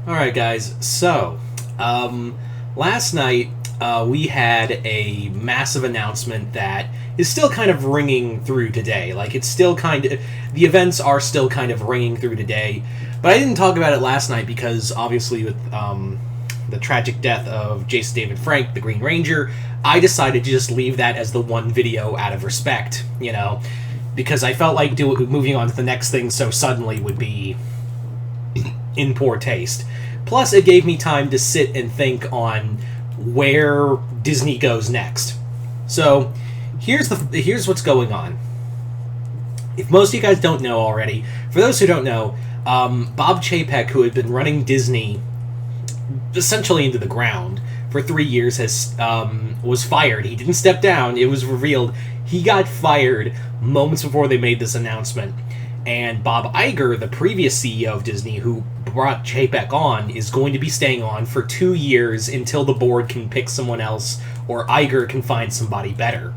Alright, guys, so, last night we had a massive announcement that is still kind of ringing through today. Like, it's still kind of. The events are still kind of ringing through today. But I didn't talk about it last night because, obviously, with the tragic death of Jason David Frank, the Green Ranger, I decided to just leave that as the one video out of respect, because I felt like moving on to the next thing so suddenly would be in poor taste. Plus, it gave me time to sit and think on where Disney goes next. So, here's what's going on. If most of you guys don't know already, for those who don't know, Bob Chapek, who had been running Disney essentially into the ground for 3 years, was fired. He didn't step down. It was revealed he got fired moments before they made this announcement. And Bob Iger, the previous CEO of Disney, who brought Chapek on, is going to be staying on for 2 years until the board can pick someone else or Iger can find somebody better.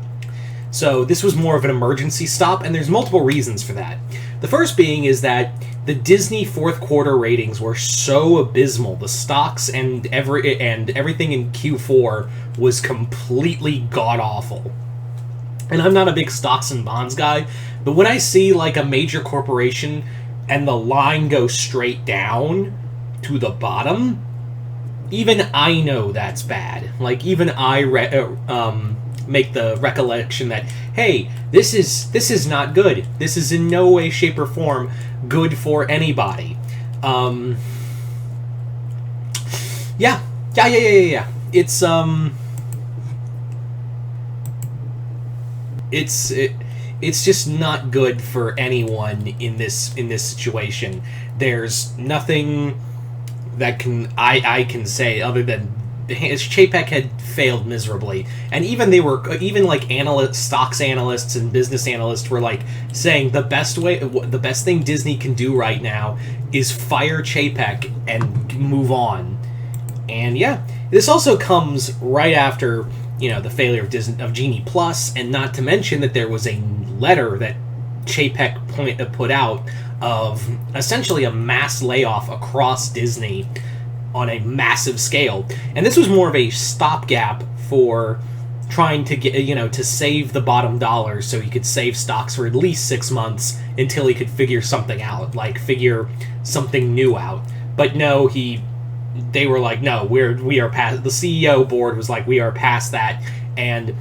So this was more of an emergency stop, and there's multiple reasons for that. The first being is that the Disney fourth quarter ratings were so abysmal. The stocks and everything in Q4 was completely god-awful. And I'm not a big stocks and bonds guy, but when I see like a major corporation and the line goes straight down to the bottom, even I know that's bad. Like, even I make the recollection that, hey, this is not good. This is in no way, shape, or form good for anybody. Yeah. It's just not good for anyone in this situation. There's nothing that I can say other than Chapek had failed miserably, and even stocks analysts and business analysts were like saying the best thing Disney can do right now is fire Chapek and move on. And yeah, this also comes right after the failure of Genie Plus, and not to mention that there was a letter that Chapek put out of essentially a mass layoff across Disney on a massive scale. And this was more of a stopgap for trying to get, to save the bottom dollar so he could save stocks for at least 6 months until he could figure something out, like figure something new out. But no, they were like, no, we are past. The CEO board was like, we are past that, and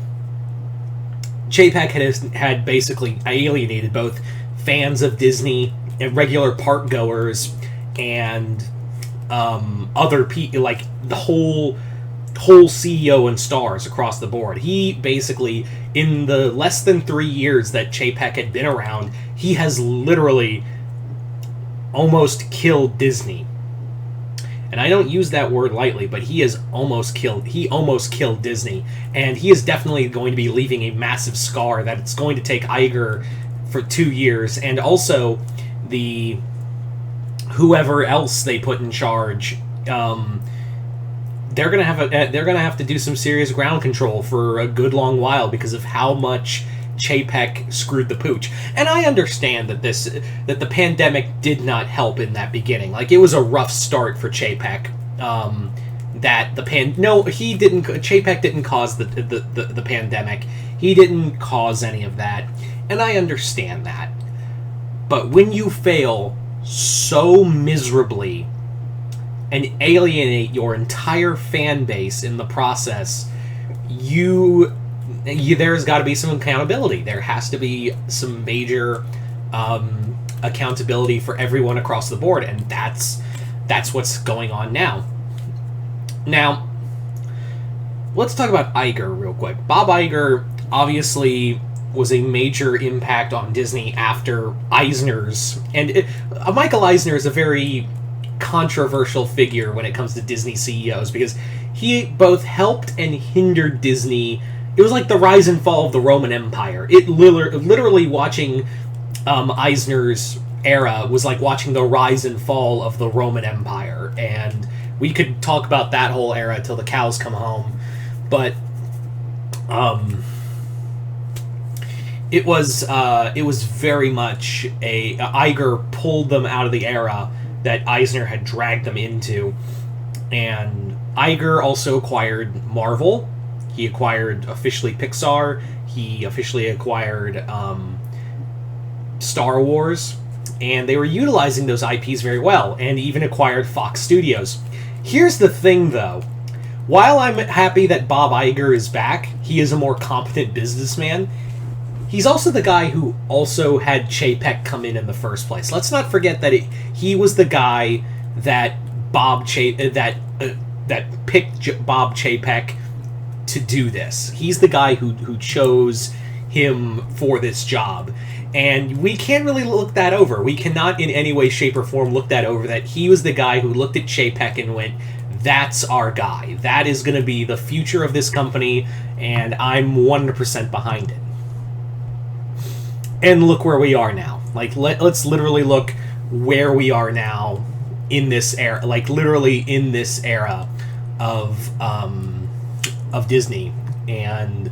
Chapek had basically alienated both fans of Disney and regular park goers and other people, like the whole CEO and stars across the board. He basically, in the less than 3 years that Chapek had been around, he has literally almost killed Disney. And I don't use that word lightly, but he almost killed Disney, and he is definitely going to be leaving a massive scar that it's going to take Iger for 2 years, and also the whoever else they put in charge. They're gonna have to do some serious ground control for a good long while because of how much Chapek screwed the pooch. And I understand that the pandemic did not help in that beginning. Like, it was a rough start for Chapek. Chapek didn't cause the pandemic. He didn't cause any of that, and I understand that. But when you fail so miserably and alienate your entire fan base in the process, there's got to be some accountability. There has to be some major accountability for everyone across the board, and that's what's going on now. Now, let's talk about Iger real quick. Bob Iger obviously was a major impact on Disney after Eisner's, and Michael Eisner is a very controversial figure when it comes to Disney CEOs because he both helped and hindered Disney. It was like the rise and fall of the Roman Empire. It literally watching Eisner's era was like watching the rise and fall of the Roman Empire, and we could talk about that whole era till the cows come home. But it was very much Iger pulled them out of the era that Eisner had dragged them into. And Iger also acquired Marvel. He acquired officially Pixar. He officially acquired Star Wars. And they were utilizing those IPs very well, and even acquired Fox Studios. Here's the thing, though. While I'm happy that Bob Iger is back, he is a more competent businessman. He's also the guy who also had Chapek come in the first place. Let's not forget that he was the guy that that picked Bob Chapek to do this. He's the guy who chose him for this job. And we can't really look that over. We cannot in any way, shape, or form look that over, that he was the guy who looked at Chapek and went, that's our guy. That is going to be the future of this company, and I'm 100% behind it. And look where we are now. Like, let's literally look where we are now in this era. Like, literally in this era of Disney. And,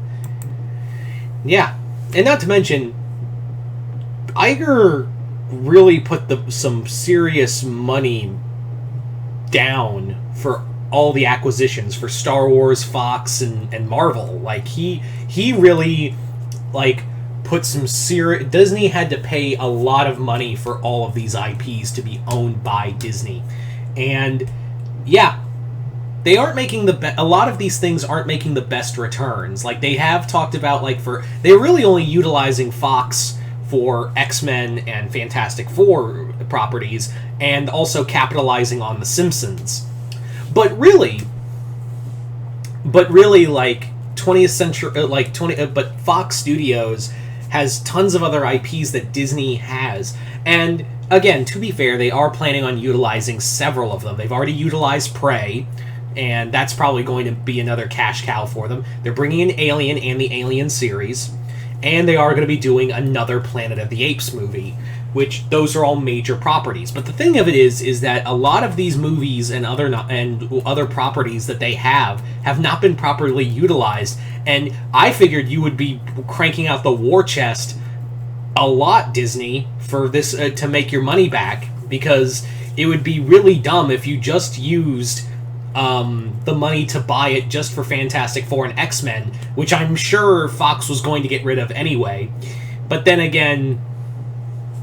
yeah. And not to mention, Iger really put some serious money down for all the acquisitions for Star Wars, Fox, and Marvel. Like, he really, like, put some serious... Disney had to pay a lot of money for all of these IPs to be owned by Disney. And, yeah, they aren't making a lot of these things aren't making the best returns. Like, they have talked about, like, they're really only utilizing Fox for X-Men and Fantastic Four properties, and also capitalizing on The Simpsons. But really, like, 20th century, but Fox Studios has tons of other IPs that Disney has. And, again, to be fair, they are planning on utilizing several of them. They've already utilized Prey, and that's probably going to be another cash cow for them. They're bringing in Alien and the Alien series, and they are going to be doing another Planet of the Apes movie, which those are all major properties. But the thing of it is that a lot of these movies and other properties that they have not been properly utilized. And I figured you would be cranking out the war chest a lot, Disney, for this to make your money back, because it would be really dumb if you just used the money to buy it just for Fantastic Four and X-Men, which I'm sure Fox was going to get rid of anyway. But then again,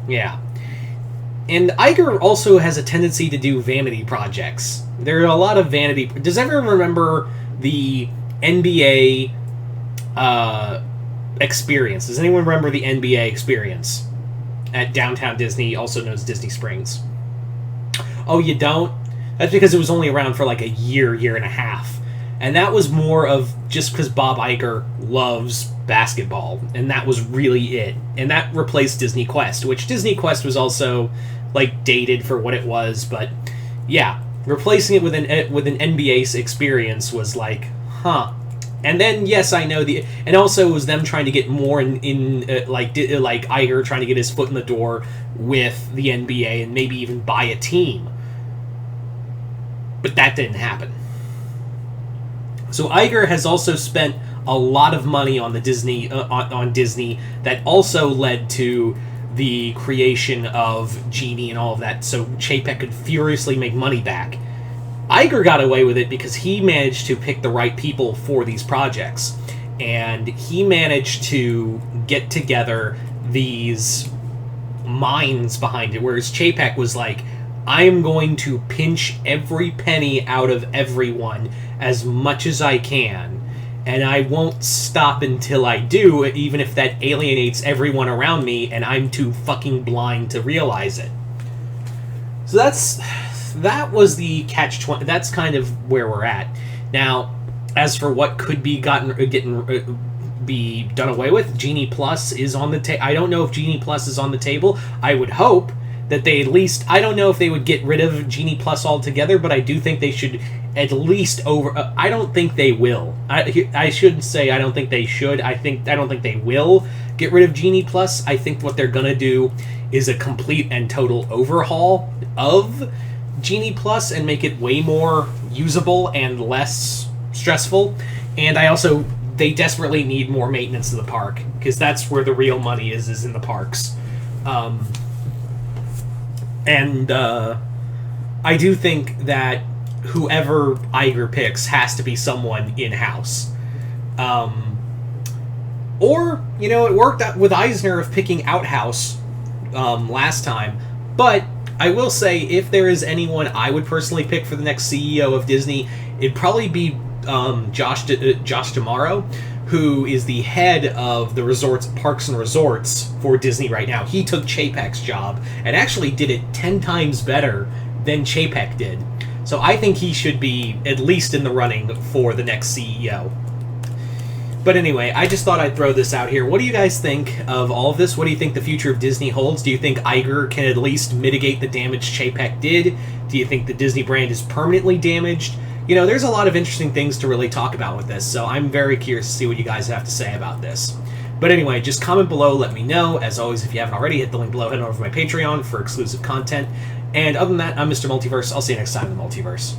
yeah. And Iger also has a tendency to do vanity projects. There are a lot of vanity... Does everyone remember the NBA experience? Does anyone remember the NBA experience at Downtown Disney, also known as Disney Springs? Oh, you don't? That's because it was only around for like a year and a half. And that was more of just because Bob Iger loves basketball. And that was really it. And that replaced Disney Quest, which Disney Quest was also, like, dated for what it was. But, yeah, replacing it with an NBA experience was like, huh. And then, yes, I know and also it was them trying to get more like Iger trying to get his foot in the door with the NBA and maybe even buy a team. But that didn't happen. So Iger has also spent a lot of money on the Disney on Disney that also led to the creation of Genie and all of that, so Chapek could furiously make money back. Iger got away with it because he managed to pick the right people for these projects, and he managed to get together these minds behind it, whereas Chapek was like, I am going to pinch every penny out of everyone as much as I can, and I won't stop until I do, even if that alienates everyone around me and I'm too fucking blind to realize it. So that was the catch-20. That's kind of where we're at. Now, as for what could be be done away with, Genie Plus is on the table. I don't know if Genie Plus is on the table. I would hope that they at least... I don't know if they would get rid of Genie Plus altogether, but I do think they should at least I don't think they will. I shouldn't say I don't think they should. I don't think they will get rid of Genie Plus. I think what they're going to do is a complete and total overhaul of Genie Plus and make it way more usable and less stressful. And they desperately need more maintenance of the park, because that's where the real money is in the parks. I do think that whoever Iger picks has to be someone in-house. Or, it worked out with Eisner of picking Outhouse last time. But I will say, if there is anyone I would personally pick for the next CEO of Disney, it'd probably be Josh D'Amaro, who is the head of the Parks and Resorts for Disney right now. He took Chapek's job and actually did it 10 times better than Chapek did. So I think he should be at least in the running for the next CEO. But anyway, I just thought I'd throw this out here. What do you guys think of all of this? What do you think the future of Disney holds? Do you think Iger can at least mitigate the damage Chapek did? Do you think the Disney brand is permanently damaged? There's a lot of interesting things to really talk about with this, so I'm very curious to see what you guys have to say about this. But anyway, just comment below, let me know. As always, if you haven't already, hit the link below, head over to my Patreon for exclusive content. And other than that, I'm Mr. Multiverse. I'll see you next time in the Multiverse.